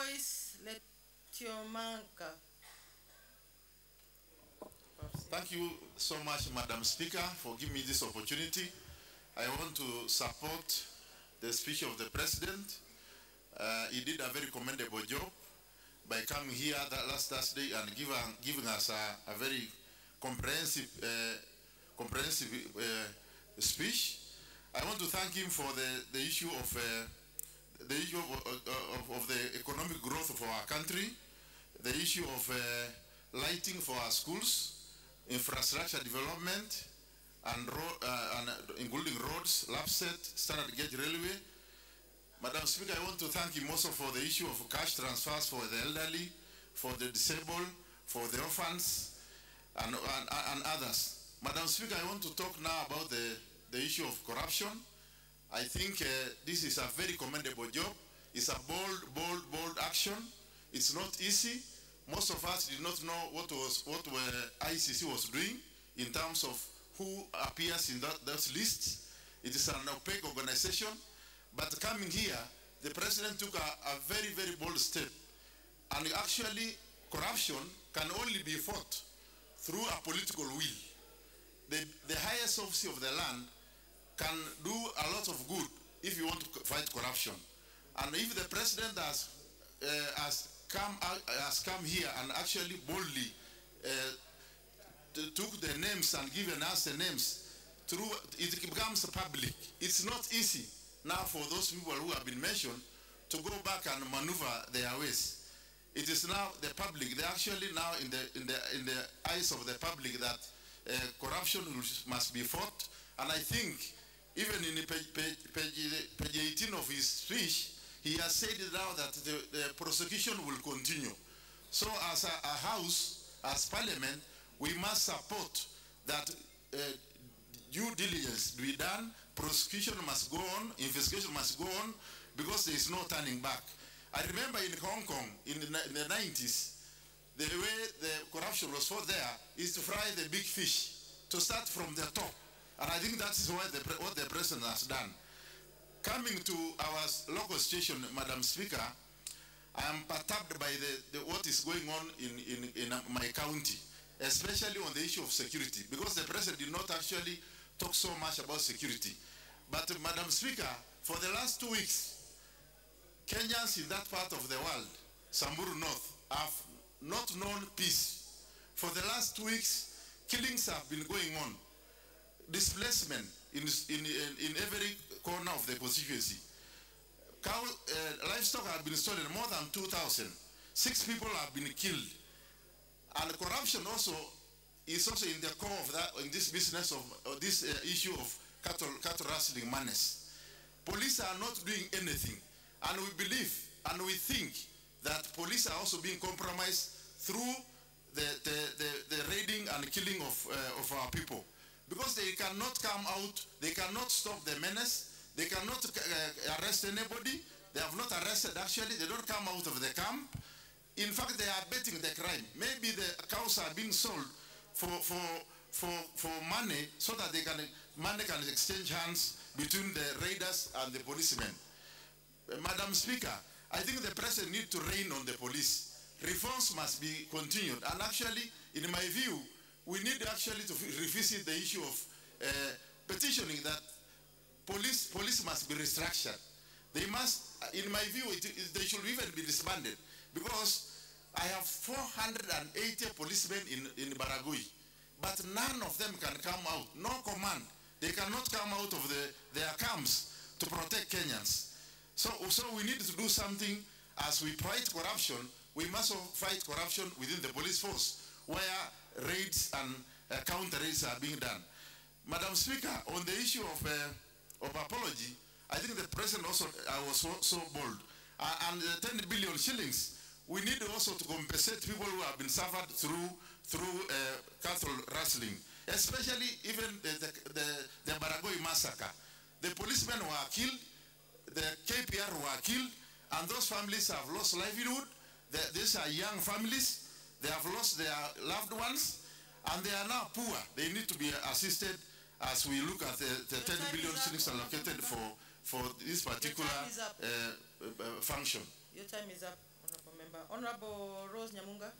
Alois Lentoimaga. Thank you so much, Madam Speaker, for giving me this opportunity. I want to support the speech of the President. He did a very commendable job by coming here last Thursday and giving us a very comprehensive speech. I want to thank him for the issue of the economic growth of our country, the issue of lighting for our schools, infrastructure development, and including roads, LAPSET, standard gauge railway. Madam Speaker, I want to thank him also for the issue of cash transfers for the elderly, for the disabled, for the orphans, and others. Madam Speaker, I want to talk now about the issue of corruption. I think this is a very commendable job. It's a bold action. It's not easy. Most of us did not know what ICC was doing in terms of who appears in those lists. It is an opaque organization. But coming here, the President took a very bold step. And actually, corruption can only be fought through a political will. The highest officer of the land can do a lot of good if you want to fight corruption. And if the President has come here and actually boldly took the names and given us the names, it becomes public. It's not easy now for those people who have been mentioned to go back and maneuver their ways. It is now the public. They're actually now in the eyes of the public that corruption must be fought. And I think even in page 18 of his speech, he has said now that the prosecution will continue. So as a house, as parliament, we must support that due diligence be done, prosecution must go on, investigation must go on, because there is no turning back. I remember in Hong Kong in the 90s, the way the corruption was fought there is to fry the big fish, to start from the top. And I think that is what the President has done. Coming to our local situation, Madam Speaker, I am perturbed by what is going on in my county, especially on the issue of security, because the President did not actually talk so much about security. But Madam Speaker, for the last 2 weeks, Kenyans in that part of the world, Samburu North, have not known peace. For the last 2 weeks, killings have been going on. Displacement in every corner of the constituency. Livestock have been stolen, more than 2,000. 6 people have been killed. And corruption also is also in the core of that, in this business of this issue of cattle rustling menace. Police are not doing anything. And we believe and we think that police are also being compromised through the raiding and killing of our people. Because they cannot come out, they cannot stop the menace, they cannot arrest anybody. They have not arrested actually, they don't come out of the camp. In fact, they are betting the crime. Maybe the cows are being sold for money so that money can exchange hands between the raiders and the policemen. Madam Speaker, I think the President needs to rein on the police. Reforms must be continued. And actually, in my view, we need actually to revisit the issue of petitioning that police must be restructured. They must, in my view, they should even be disbanded, because I have 480 policemen in Baragoi, but none of them can come out. No command. They cannot come out of their camps to protect Kenyans. So we need to do something. As we fight corruption, we must fight corruption within the police force, where raids and counter raids are being done. Madam Speaker, on the issue of apology, I think the President also was so bold. And the 10 billion shillings, we need also to compensate people who have been suffered through cattle rustling, especially even the Baragoi massacre. The policemen were killed, the KPR were killed, and those families have lost livelihood. These are young families. They have lost their loved ones, and they are now poor. They need to be assisted as we look at the 10 billion shillings allocated for this particular function. Your time is up. Honorable member. Honorable Rose Nyamunga.